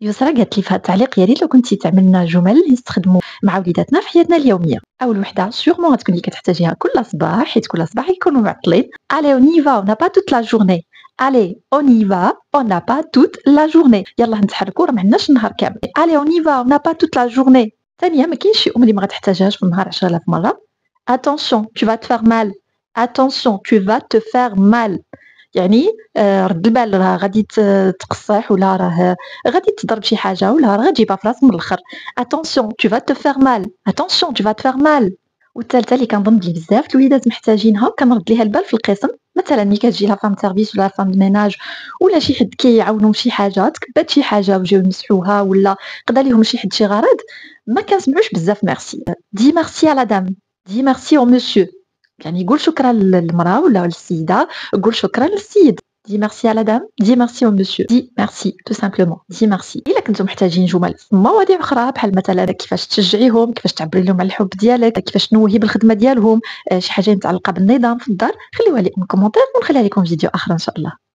يسرا قالت لي في هذا التعليق: يا ريت لو كنتي تعملنا جمل نستخدموا مع وليداتنا في حياتنا اليوميه. اول وحده سيغمون غتكوني كتحتاجيها كل صباح، حيت كل صباح يكونوا معطلين. الي اون يفا اون با توت لا جورني. الي اون يفا اون با توت لا جورني. يلا نتحركوا، راه ما عندناش النهار كامل. الي اون يفا اون با توت لا جورني. ثانيه، ما كاينش شي ام اللي ما غتحتاجهاش في النهار 10000 مره. اتونسيون tu vas te faire mal. اتونسيون tu vas te faire mal. يعني رد البال، راه غادي تقصّح، ولا راه غادي تضرب شي حاجة، ولا راه غتجيبها في راسك من الآخر. attention tu vas te faire mal. attention tu vas te faire mal. والثالثة اللي كنظن بلي بزاف الوليدات محتاجينها وكنرد ليها البال في القسم، مثلًا ملي كتجي لا femme de service ولا femme de ménage ولا شي حد كيعاونهم بشي حاجة، تكبات شي حاجة وجاو يمسحوها، ولا قضى ليهم شي حد شي غرض، ما كنسمعوش بزاف ميرسي. dis merci à la dame. dis merci au monsieur. يعني قول شكرًا للمرأة ولا للسيدة، قول شكرًا للسيد. dis merci à la dame, dis merci au monsieur, dis merci tout simplement, dis merci. إلا كنتم محتاجين جمل في مواضيع أخرى، بحال مثلًا كيفاش تشجعيهم، كيفاش تعبري لهم على الحب ديالك، كيفاش تنوهي بالخدمة ديالهم، شي حاجة متعلقة بالنظام في الدار، خليوها لي en commentaire ونخليها لكم في فيديو آخر إن شاء الله.